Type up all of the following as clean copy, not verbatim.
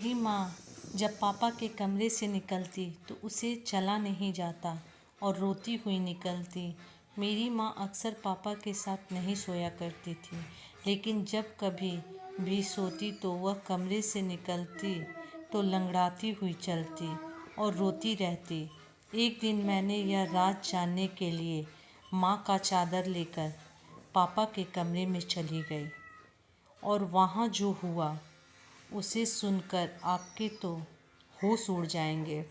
मेरी माँ जब पापा के कमरे से निकलती तो उसे चला नहीं जाता और रोती हुई निकलती। मेरी माँ अक्सर पापा के साथ नहीं सोया करती थी, लेकिन जब कभी भी सोती तो वह कमरे से निकलती तो लंगड़ाती हुई चलती और रोती रहती। एक दिन मैंने यह राज जानने के लिए माँ का चादर लेकर पापा के कमरे में चली गई और वहाँ जो हुआ उसे सुनकर आपके तो होश उड़ जाएंगे।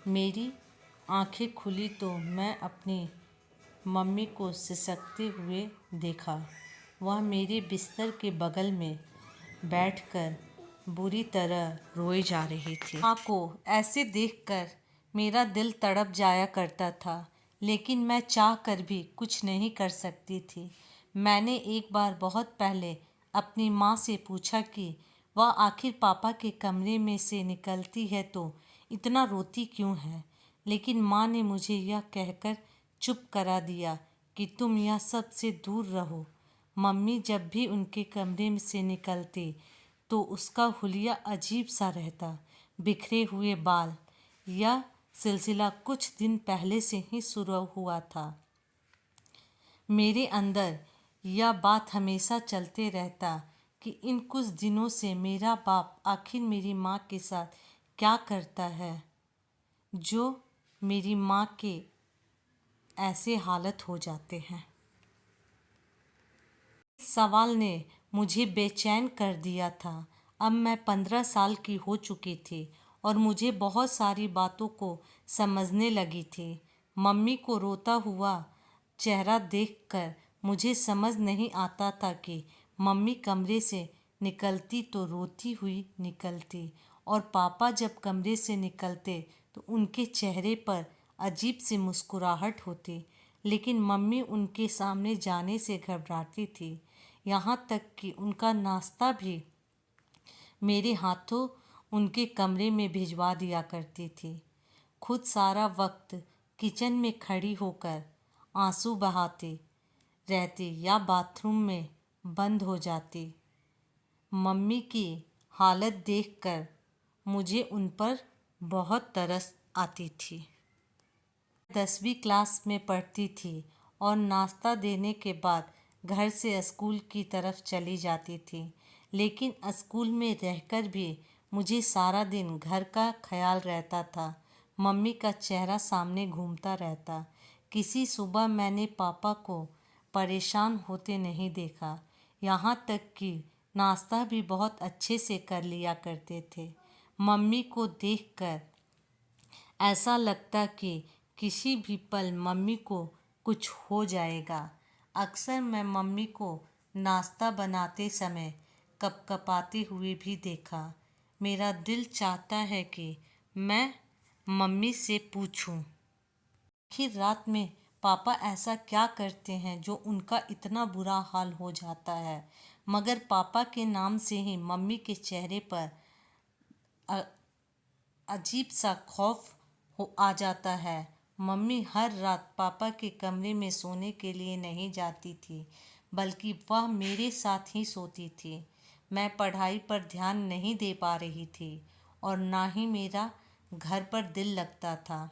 मेरी आंखें खुली तो मैं अपनी मम्मी को सिसकते हुए देखा। वह मेरे बिस्तर के बगल में बैठकर बुरी तरह रोए जा रही थी। माँ को ऐसे देखकर मेरा दिल तड़प जाया करता था, लेकिन मैं चाह कर भी कुछ नहीं कर सकती थी। मैंने एक बार बहुत पहले अपनी माँ से पूछा कि वह आखिर पापा के कमरे में से निकलती है तो इतना रोती क्यों है, लेकिन माँ ने मुझे यह कहकर चुप करा दिया कि तुम यह सब से दूर रहो। मम्मी जब भी उनके कमरे से निकलती तो उसका हुलिया अजीब सा रहता, बिखरे हुए बाल। यह सिलसिला कुछ दिन पहले से ही शुरू हुआ था। मेरे अंदर यह बात हमेशा चलते रहता कि इन कुछ दिनों से मेरा बाप आखिर मेरी माँ के साथ क्या करता है जो मेरी माँ के ऐसे हालत हो जाते हैं। इस सवाल ने मुझे बेचैन कर दिया था। अब मैं 15 साल की हो चुकी थी और मुझे बहुत सारी बातों को समझने लगी थी। मम्मी को रोता हुआ चेहरा देखकर मुझे समझ नहीं आता था कि मम्मी कमरे से निकलती तो रोती हुई निकलती और पापा जब कमरे से निकलते तो उनके चेहरे पर अजीब सी मुस्कुराहट होती, लेकिन मम्मी उनके सामने जाने से घबराती थी। यहाँ तक कि उनका नाश्ता भी मेरे हाथों उनके कमरे में भिजवा दिया करती थी। खुद सारा वक्त किचन में खड़ी होकर आंसू बहाती रहती या बाथरूम में बंद हो जाती। मम्मी की हालत देखकर मुझे उन पर बहुत तरस आती थी। 10वीं क्लास में पढ़ती थी और नाश्ता देने के बाद घर से स्कूल की तरफ चली जाती थी, लेकिन स्कूल में रहकर भी मुझे सारा दिन घर का ख्याल रहता था। मम्मी का चेहरा सामने घूमता रहता। किसी सुबह मैंने पापा को परेशान होते नहीं देखा, यहाँ तक कि नाश्ता भी बहुत अच्छे से कर लिया करते थे। मम्मी को देखकर ऐसा लगता कि किसी भी पल मम्मी को कुछ हो जाएगा। अक्सर मैं मम्मी को नाश्ता बनाते समय कपकपाते हुए भी देखा। मेरा दिल चाहता है कि मैं मम्मी से पूछूं, आखिर रात में पापा ऐसा क्या करते हैं जो उनका इतना बुरा हाल हो जाता है। मगर पापा के नाम से ही मम्मी के चेहरे पर अजीब सा खौफ आ जाता है। मम्मी हर रात पापा के कमरे में सोने के लिए नहीं जाती थी, बल्कि वह मेरे साथ ही सोती थी। मैं पढ़ाई पर ध्यान नहीं दे पा रही थी और ना ही मेरा घर पर दिल लगता था।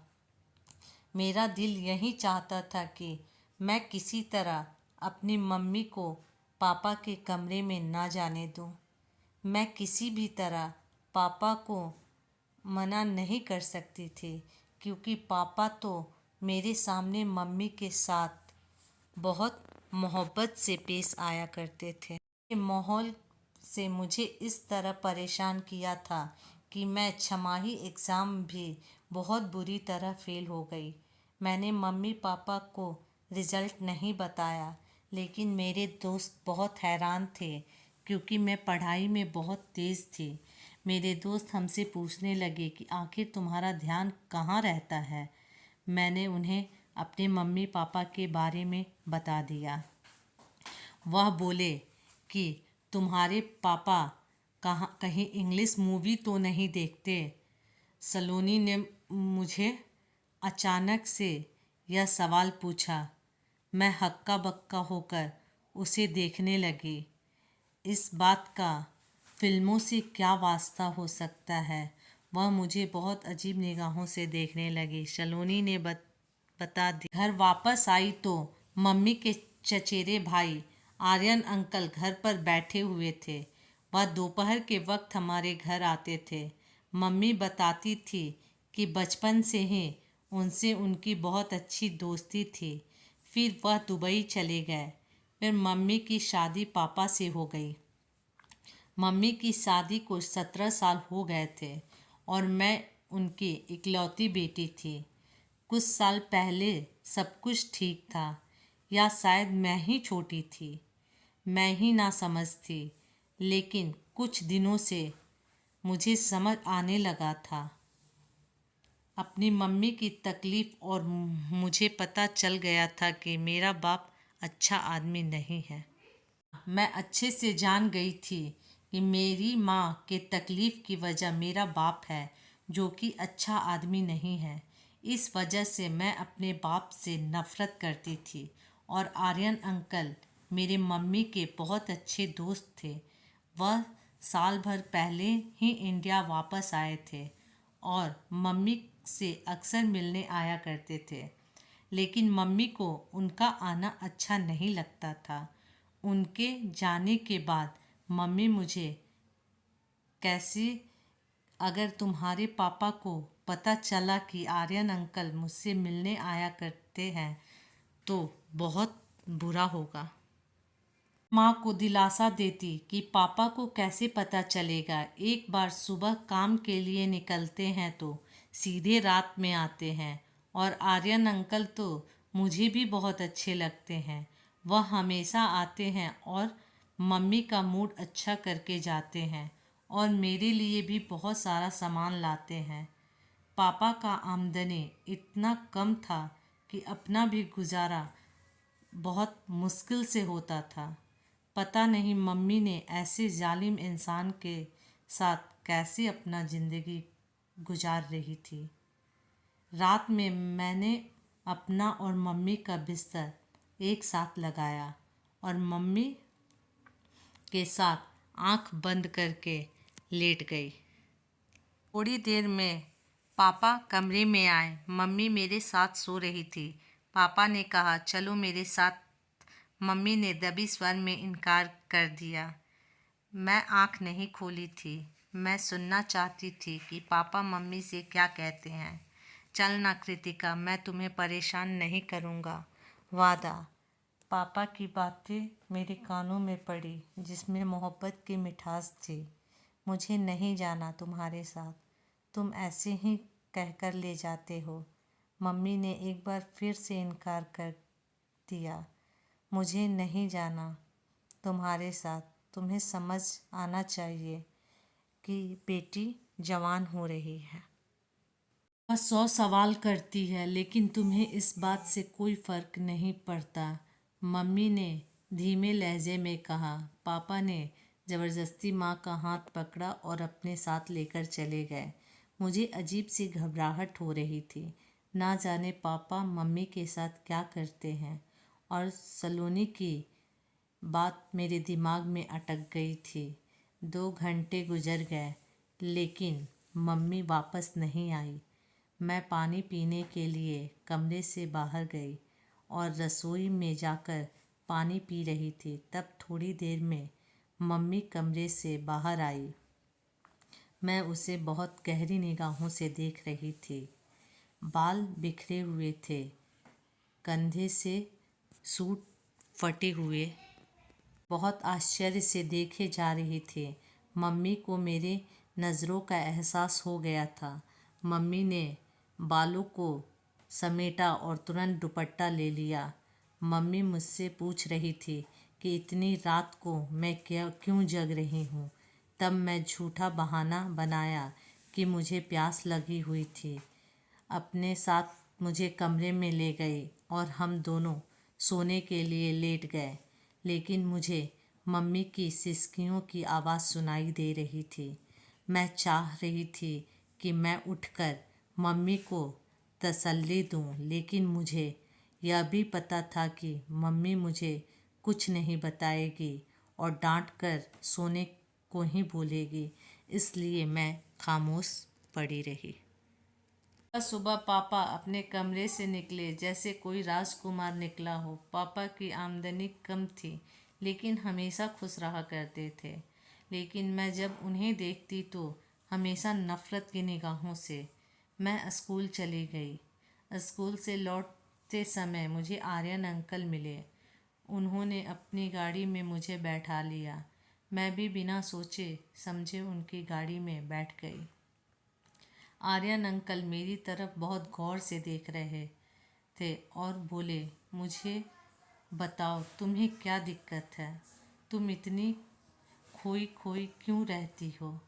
मेरा दिल यही चाहता था कि मैं किसी तरह अपनी मम्मी को पापा के कमरे में ना जाने दूं। मैं किसी भी तरह पापा को मना नहीं कर सकती थी, क्योंकि पापा तो मेरे सामने मम्मी के साथ बहुत मोहब्बत से पेश आया करते थे। ये माहौल से मुझे इस तरह परेशान किया था कि मैं छमाही एग्ज़ाम भी बहुत बुरी तरह फेल हो गई। मैंने मम्मी पापा को रिज़ल्ट नहीं बताया, लेकिन मेरे दोस्त बहुत हैरान थे क्योंकि मैं पढ़ाई में बहुत तेज़ थी। मेरे दोस्त हमसे पूछने लगे कि आखिर तुम्हारा ध्यान कहाँ रहता है। मैंने उन्हें अपने मम्मी पापा के बारे में बता दिया। वह बोले कि तुम्हारे पापा कहीं इंग्लिश मूवी तो नहीं देखते। सलोनी ने मुझे अचानक से यह सवाल पूछा। मैं हक्का बक्का होकर उसे देखने लगी। इस बात का फिल्मों से क्या वास्ता हो सकता है। वह मुझे बहुत अजीब निगाहों से देखने लगी। सलोनी ने बता दी। घर वापस आई तो मम्मी के चचेरे भाई आर्यन अंकल घर पर बैठे हुए थे। वह दोपहर के वक्त हमारे घर आते थे। मम्मी बताती थी कि बचपन से ही उनसे उनकी बहुत अच्छी दोस्ती थी। फिर वह दुबई चले गए। फिर मम्मी की शादी पापा से हो गई। मम्मी की शादी को 17 साल हो गए थे और मैं उनकी इकलौती बेटी थी। कुछ साल पहले सब कुछ ठीक था, या शायद मैं ही छोटी थी, मैं ही ना समझ थी। लेकिन कुछ दिनों से मुझे समझ आने लगा था अपनी मम्मी की तकलीफ़, और मुझे पता चल गया था कि मेरा बाप अच्छा आदमी नहीं है। मैं अच्छे से जान गई थी कि मेरी माँ के तकलीफ़ की वजह मेरा बाप है, जो कि अच्छा आदमी नहीं है। इस वजह से मैं अपने बाप से नफ़रत करती थी। और आर्यन अंकल मेरे मम्मी के बहुत अच्छे दोस्त थे। वह साल भर पहले ही इंडिया वापस आए थे और मम्मी से अक्सर मिलने आया करते थे। लेकिन मम्मी को उनका आना अच्छा नहीं लगता था। उनके जाने के बाद मम्मी मुझे कैसे, अगर तुम्हारे पापा को पता चला कि आर्यन अंकल मुझसे मिलने आया करते हैं तो बहुत बुरा होगा। माँ को दिलासा देती कि पापा को कैसे पता चलेगा। एक बार सुबह काम के लिए निकलते हैं तो सीधे रात में आते हैं। और आर्यन अंकल तो मुझे भी बहुत अच्छे लगते हैं। वह हमेशा आते हैं और मम्मी का मूड अच्छा करके जाते हैं और मेरे लिए भी बहुत सारा सामान लाते हैं। पापा का आमदनी इतना कम था कि अपना भी गुजारा बहुत मुश्किल से होता था। पता नहीं मम्मी ने ऐसे जालिम इंसान के साथ कैसे अपना ज़िंदगी गुजार रही थी। रात में मैंने अपना और मम्मी का बिस्तर एक साथ लगाया और मम्मी के साथ आंख बंद करके लेट गई। थोड़ी देर में पापा कमरे में आए। मम्मी मेरे साथ सो रही थी। पापा ने कहा, चलो मेरे साथ। मम्मी ने दबी स्वर में इनकार कर दिया। मैं आंख नहीं खोली थी। मैं सुनना चाहती थी कि पापा मम्मी से क्या कहते हैं। चल ना कृतिका, मैं तुम्हें परेशान नहीं करूँगा, वादा। पापा की बातें मेरे कानों में पड़ी जिसमें मोहब्बत की मिठास थी। मुझे नहीं जाना तुम्हारे साथ, तुम ऐसे ही कहकर ले जाते हो। मम्मी ने एक बार फिर से इनकार कर दिया। मुझे नहीं जाना तुम्हारे साथ। तुम्हें समझ आना चाहिए कि बेटी जवान हो रही है। वह 100 सवाल करती है लेकिन तुम्हें इस बात से कोई फ़र्क नहीं पड़ता, मम्मी ने धीमे लहजे में कहा। पापा ने ज़बरदस्ती माँ का हाथ पकड़ा और अपने साथ लेकर चले गए। मुझे अजीब सी घबराहट हो रही थी। ना जाने पापा मम्मी के साथ क्या करते हैं। और सलोनी की बात मेरे दिमाग में अटक गई थी। 2 घंटे गुजर गए लेकिन मम्मी वापस नहीं आई। मैं पानी पीने के लिए कमरे से बाहर गई और रसोई में जाकर पानी पी रही थी। तब थोड़ी देर में मम्मी कमरे से बाहर आई। मैं उसे बहुत गहरी निगाहों से देख रही थी। बाल बिखरे हुए थे, कंधे से सूट फटे हुए, बहुत आश्चर्य से देखे जा रही थी। मम्मी को मेरे नज़रों का एहसास हो गया था। मम्मी ने बालों को समेटा और तुरंत दुपट्टा ले लिया। मम्मी मुझसे पूछ रही थी कि इतनी रात को मैं क्यों जग रही हूँ। तब मैं झूठा बहाना बनाया कि मुझे प्यास लगी हुई थी। अपने साथ मुझे कमरे में ले गई और हम दोनों सोने के लिए लेट गए। लेकिन मुझे मम्मी की सिसकियों की आवाज़ सुनाई दे रही थी। मैं चाह रही थी कि मैं उठकर मम्मी को तसल्ली दूं, लेकिन मुझे यह भी पता था कि मम्मी मुझे कुछ नहीं बताएगी और डांट कर सोने को ही बोलेगी, इसलिए मैं खामोश पड़ी रही। सुबह पापा अपने कमरे से निकले जैसे कोई राजकुमार निकला हो। पापा की आमदनी कम थी, लेकिन हमेशा खुश रहा करते थे। लेकिन मैं जब उन्हें देखती तो हमेशा नफ़रत की निगाहों से। मैं स्कूल चली गई। स्कूल से लौटते समय मुझे आर्यन अंकल मिले। उन्होंने अपनी गाड़ी में मुझे बैठा लिया। मैं भी बिना सोचे समझे उनकी गाड़ी में बैठ गई। आर्यन अंकल मेरी तरफ बहुत गौर से देख रहे थे और बोले, मुझे बताओ तुम्हें क्या दिक्कत है? तुम इतनी खोई खोई क्यों रहती हो?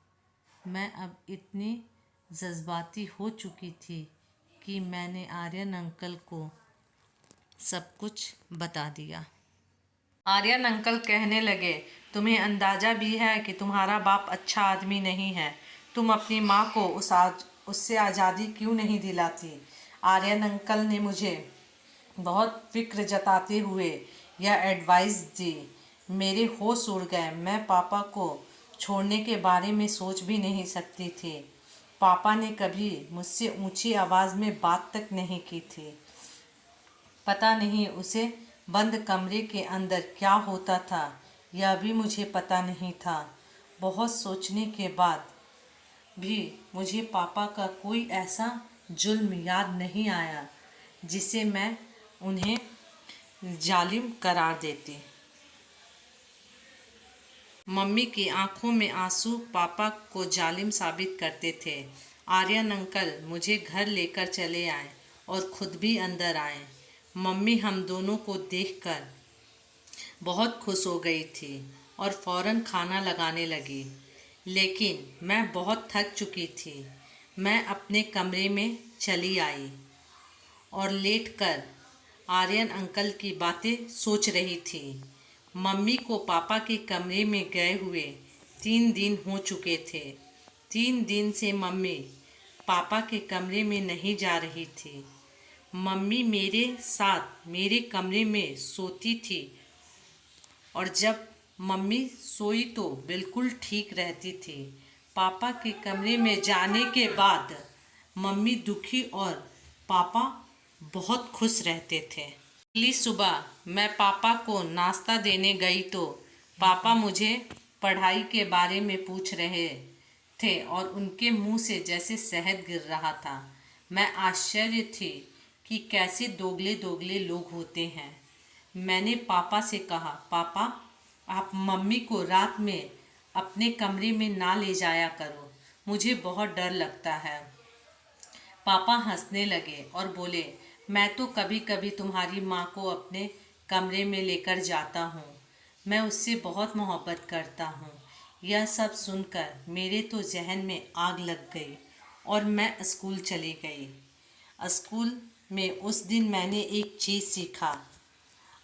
मैं अब इतनी जज्बाती हो चुकी थी कि मैंने आर्यन अंकल को सब कुछ बता दिया। आर्यन अंकल कहने लगे, तुम्हें अंदाज़ा भी है कि तुम्हारा बाप अच्छा आदमी नहीं है। तुम अपनी माँ को उससे आज़ादी क्यों नहीं दिलाती? आर्यन अंकल ने मुझे बहुत फिक्र जताते हुए यह एडवाइस दी। मेरे होश उड़ गए। मैं पापा को छोड़ने के बारे में सोच भी नहीं सकती थी। पापा ने कभी मुझसे ऊंची आवाज़ में बात तक नहीं की थी। पता नहीं उसे बंद कमरे के अंदर क्या होता था, यह भी मुझे पता नहीं था। बहुत सोचने के बाद भी मुझे पापा का कोई ऐसा जुल्म याद नहीं आया जिसे मैं उन्हें जालिम करार देती। मम्मी की आंखों में आंसू पापा को जालिम साबित करते थे। आर्यन अंकल मुझे घर लेकर चले आए और खुद भी अंदर आए। मम्मी हम दोनों को देखकर बहुत खुश हो गई थी और फ़ौरन खाना लगाने लगी। लेकिन मैं बहुत थक चुकी थी। मैं अपने कमरे में चली आई और लेटकर आर्यन अंकल की बातें सोच रही थी। मम्मी को पापा के कमरे में गए हुए 3 दिन हो चुके थे। 3 दिन से मम्मी पापा के कमरे में नहीं जा रही थी। मम्मी मेरे साथ मेरे कमरे में सोती थी और जब मम्मी सोई तो बिल्कुल ठीक रहती थी। पापा के कमरे में जाने के बाद मम्मी दुखी और पापा बहुत खुश रहते थे। अगली सुबह मैं पापा को नाश्ता देने गई तो पापा मुझे पढ़ाई के बारे में पूछ रहे थे और उनके मुंह से जैसे शहद गिर रहा था। मैं आश्चर्य थी कि कैसे दोगले दोगले लोग होते हैं। मैंने पापा से कहा, पापा आप मम्मी को रात में अपने कमरे में ना ले जाया करो, मुझे बहुत डर लगता है। पापा हंसने लगे और बोले, मैं तो कभी कभी तुम्हारी माँ को अपने कमरे में लेकर जाता हूँ। मैं उससे बहुत मोहब्बत करता हूँ। यह सब सुनकर मेरे तो जहन में आग लग गई और मैं स्कूल चली गई। स्कूल में उस दिन मैंने एक चीज़ सीखा,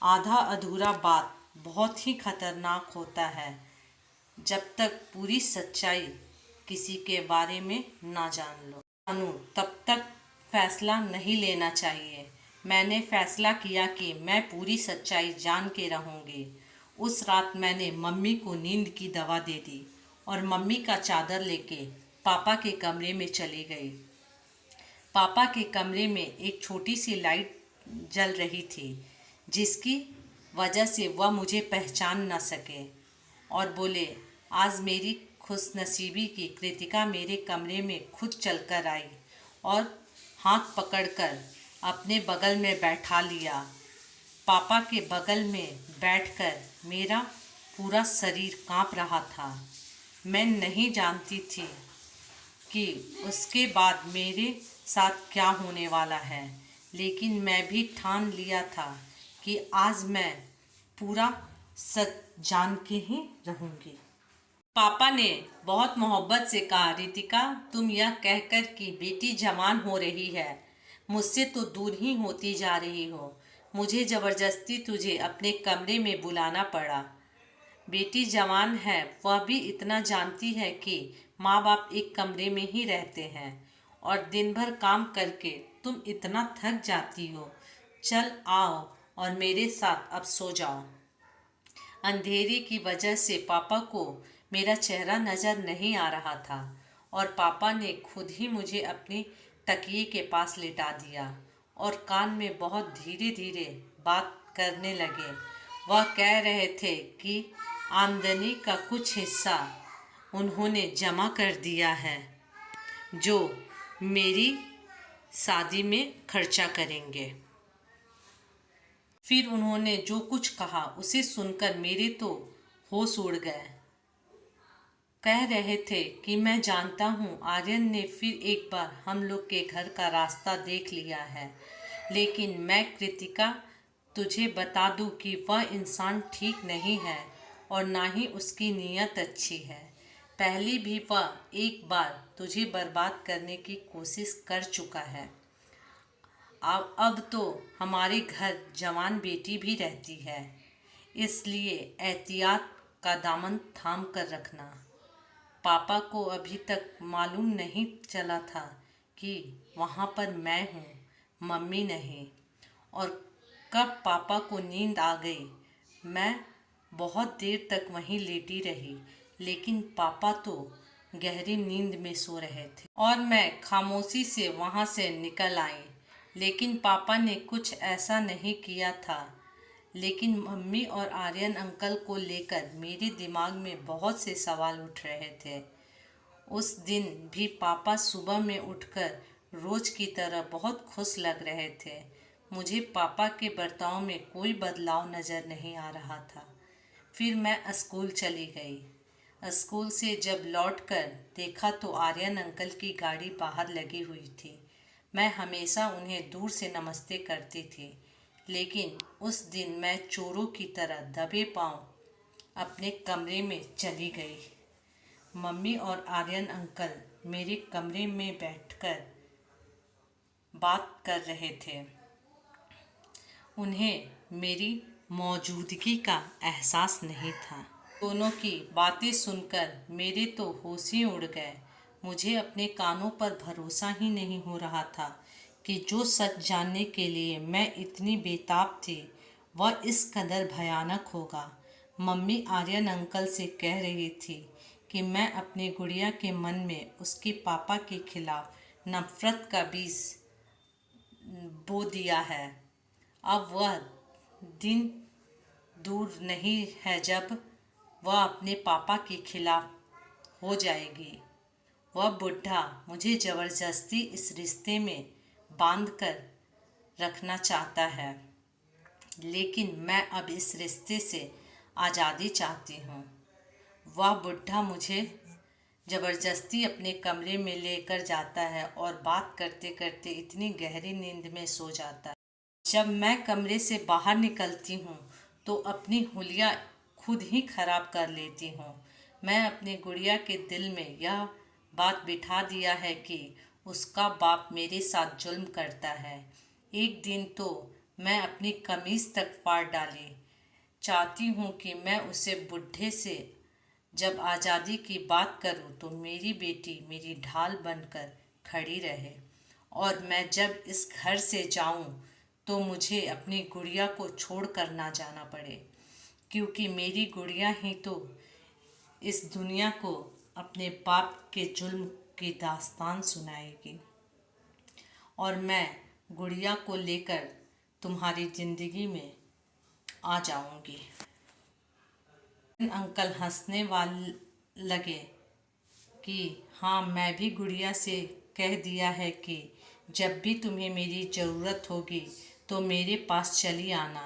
आधा अधूरा बात बहुत ही खतरनाक होता है जब तक पूरी सच्चाई किसी के बारे में ना जान लो। तब तक फैसला नहीं लेना चाहिए। मैंने फैसला किया कि मैं पूरी सच्चाई जान के रहूँगी। उस रात मैंने मम्मी को नींद की दवा दे दी और मम्मी का चादर लेके पापा के कमरे में चली गई। पापा के कमरे में एक छोटी सी लाइट जल रही थी जिसकी वजह से वह मुझे पहचान न सके और बोले, आज मेरी खुशनसीबी की कृतिका मेरे कमरे में खुद चलकर आई और हाथ पकड़कर अपने बगल में बैठा लिया। पापा के बगल में बैठकर मेरा पूरा शरीर कांप रहा था। मैं नहीं जानती थी कि उसके बाद मेरे साथ क्या होने वाला है, लेकिन मैं भी ठान लिया था कि आज मैं पूरा सच जान के ही रहूँगी। पापा ने बहुत मोहब्बत से कहा, रितिका तुम यह कहकर कि बेटी जवान हो रही है, मुझसे तो दूर ही होती जा रही हो। मुझे ज़बरदस्ती तुझे अपने कमरे में बुलाना पड़ा। बेटी जवान है, वह भी इतना जानती है कि माँ बाप एक कमरे में ही रहते हैं और दिन भर काम करके तुम इतना थक जाती हो। चल आओ और मेरे साथ अब सो जाओ। अंधेरे की वजह से पापा को मेरा चेहरा नज़र नहीं आ रहा था और पापा ने खुद ही मुझे अपने तकिए के पास लिटा दिया और कान में बहुत धीरे धीरे बात करने लगे। वह कह रहे थे कि आमदनी का कुछ हिस्सा उन्होंने जमा कर दिया है जो मेरी शादी में खर्चा करेंगे। फिर उन्होंने जो कुछ कहा उसे सुनकर मेरे तो होश उड़ गए। कह रहे थे कि मैं जानता हूँ आर्यन ने फिर एक बार हम लोग के घर का रास्ता देख लिया है, लेकिन मैं कृतिका तुझे बता दूँ कि वह इंसान ठीक नहीं है और ना ही उसकी नीयत अच्छी है। पहले भी वह एक बार तुझे बर्बाद करने की कोशिश कर चुका है। अब तो हमारे घर जवान बेटी भी रहती है, इसलिए एहतियात का दामन थाम कर रखना। पापा को अभी तक मालूम नहीं चला था कि वहाँ पर मैं हूँ, मम्मी नहीं। और कब पापा को नींद आ गई, मैं बहुत देर तक वहीं लेटी रही, लेकिन पापा तो गहरी नींद में सो रहे थे और मैं खामोशी से वहाँ से निकल आई। लेकिन पापा ने कुछ ऐसा नहीं किया था। लेकिन मम्मी और आर्यन अंकल को लेकर मेरे दिमाग में बहुत से सवाल उठ रहे थे। उस दिन भी पापा सुबह में उठकर रोज की तरह बहुत खुश लग रहे थे। मुझे पापा के बर्ताव में कोई बदलाव नज़र नहीं आ रहा था। फिर मैं स्कूल चली गई। स्कूल से जब लौटकर देखा तो आर्यन अंकल की गाड़ी बाहर लगी हुई थी। मैं हमेशा उन्हें दूर से नमस्ते करती थी, लेकिन उस दिन मैं चोरों की तरह दबे पांव अपने कमरे में चली गई। मम्मी और आर्यन अंकल मेरे कमरे में बैठकर बात कर रहे थे। उन्हें मेरी मौजूदगी का एहसास नहीं था। दोनों की बातें सुनकर मेरे तो होश ही उड़ गए। मुझे अपने कानों पर भरोसा ही नहीं हो रहा था कि जो सच जानने के लिए मैं इतनी बेताब थी वह इस कदर भयानक होगा। मम्मी आर्यन अंकल से कह रही थी कि मैं अपनी गुड़िया के मन में उसके पापा के खिलाफ नफरत का बीज बो दिया है। अब वह दिन दूर नहीं है जब वह अपने पापा के खिलाफ हो जाएगी। वह बुढ़ा मुझे ज़बरदस्ती इस रिश्ते में बांध कर रखना चाहता है, लेकिन मैं अब इस रिश्ते से आज़ादी चाहती हूँ। वह बुढ़ा मुझे ज़बरदस्ती अपने कमरे में लेकर जाता है और बात करते करते इतनी गहरी नींद में सो जाता है। जब मैं कमरे से बाहर निकलती हूँ तो अपनी हुलिया खुद ही खराब कर लेती हूँ। मैं अपनी गुड़िया के दिल में यह बात बिठा दिया है कि उसका बाप मेरे साथ जुल्म करता है। एक दिन तो मैं अपनी कमीज़ तक फाड़ डाली। चाहती हूँ कि मैं उसे बुढ़े से जब आज़ादी की बात करूँ तो मेरी बेटी मेरी ढाल बनकर खड़ी रहे, और मैं जब इस घर से जाऊँ तो मुझे अपनी गुड़िया को छोड़ कर ना जाना पड़े, क्योंकि मेरी गुड़िया ही तो इस दुनिया को अपने बाप के जुल्म की दास्तान सुनाएगी, और मैं गुड़िया को लेकर तुम्हारी ज़िंदगी में आ जाऊंगी। अंकल हंसने लगे कि हाँ, मैं भी गुड़िया से कह दिया है कि जब भी तुम्हें मेरी ज़रूरत होगी तो मेरे पास चली आना।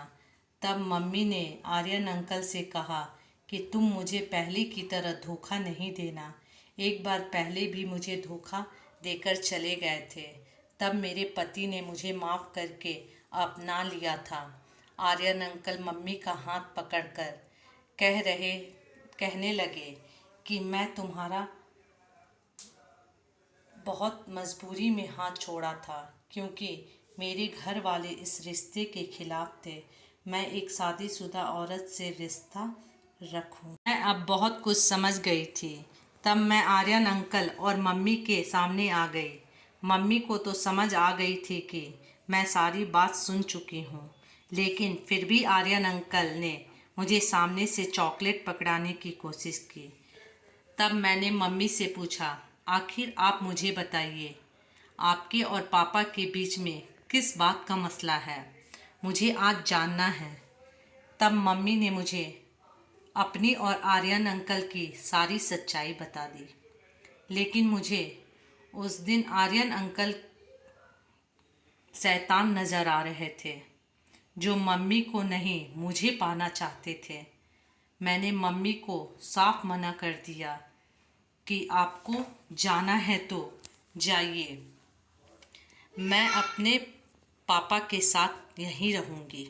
तब मम्मी ने आर्यन अंकल से कहा कि तुम मुझे पहले की तरह धोखा नहीं देना। एक बार पहले भी मुझे धोखा देकर चले गए थे, तब मेरे पति ने मुझे माफ़ करके अपना लिया था। आर्यन अंकल मम्मी का हाथ पकड़कर कहने लगे कि मैं तुम्हारा बहुत मजबूरी में हाथ छोड़ा था, क्योंकि मेरे घर वाले इस रिश्ते के खिलाफ थे। मैं एक शादीशुदा औरत से रिश्ता रखूं। मैं अब बहुत कुछ समझ गई थी। तब मैं आर्यन अंकल और मम्मी के सामने आ गई। मम्मी को तो समझ आ गई थी कि मैं सारी बात सुन चुकी हूँ, लेकिन फिर भी आर्यन अंकल ने मुझे सामने से चॉकलेट पकड़ाने की कोशिश की। तब मैंने मम्मी से पूछा, आखिर आप मुझे बताइए, आपके और पापा के बीच में किस बात का मसला है? मुझे आज जानना है। तब मम्मी ने मुझे अपनी और आर्यन अंकल की सारी सच्चाई बता दी। लेकिन मुझे उस दिन आर्यन अंकल शैतान नज़र आ रहे थे, जो मम्मी को नहीं मुझे पाना चाहते थे। मैंने मम्मी को साफ मना कर दिया कि आपको जाना है तो जाइए, मैं अपने पापा के साथ यहीं रहूँगी।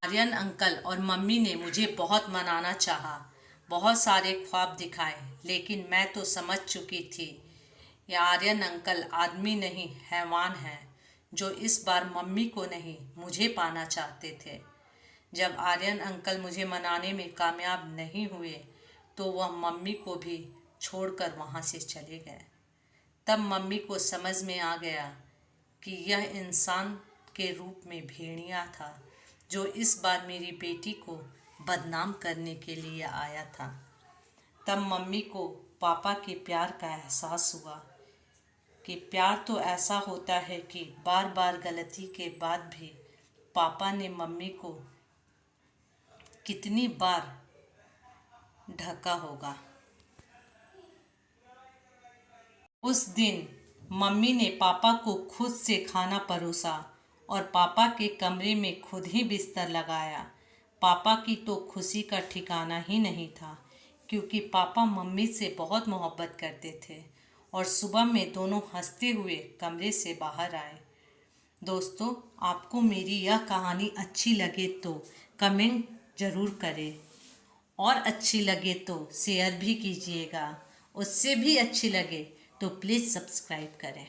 आर्यन अंकल और मम्मी ने मुझे बहुत मनाना चाहा, बहुत सारे ख्वाब दिखाए, लेकिन मैं तो समझ चुकी थी ये आर्यन अंकल आदमी नहीं हैवान हैं, जो इस बार मम्मी को नहीं मुझे पाना चाहते थे। जब आर्यन अंकल मुझे मनाने में कामयाब नहीं हुए तो वह मम्मी को भी छोड़कर वहाँ से चले गए। तब मम्मी को समझ में आ गया कि यह इंसान के रूप में भेड़िया था, जो इस बार मेरी बेटी को बदनाम करने के लिए आया था। तब मम्मी को पापा के प्यार का एहसास हुआ कि प्यार तो ऐसा होता है कि बार बार गलती के बाद भी पापा ने मम्मी को कितनी बार ढका होगा। उस दिन मम्मी ने पापा को खुद से खाना परोसा और पापा के कमरे में खुद ही बिस्तर लगाया। पापा की तो खुशी का ठिकाना ही नहीं था, क्योंकि पापा मम्मी से बहुत मोहब्बत करते थे और सुबह में दोनों हंसते हुए कमरे से बाहर आए। दोस्तों, आपको मेरी यह कहानी अच्छी लगे तो कमेंट ज़रूर करें और अच्छी लगे तो शेयर भी कीजिएगा। उससे भी अच्छी लगे तो प्लीज़ सब्सक्राइब करें।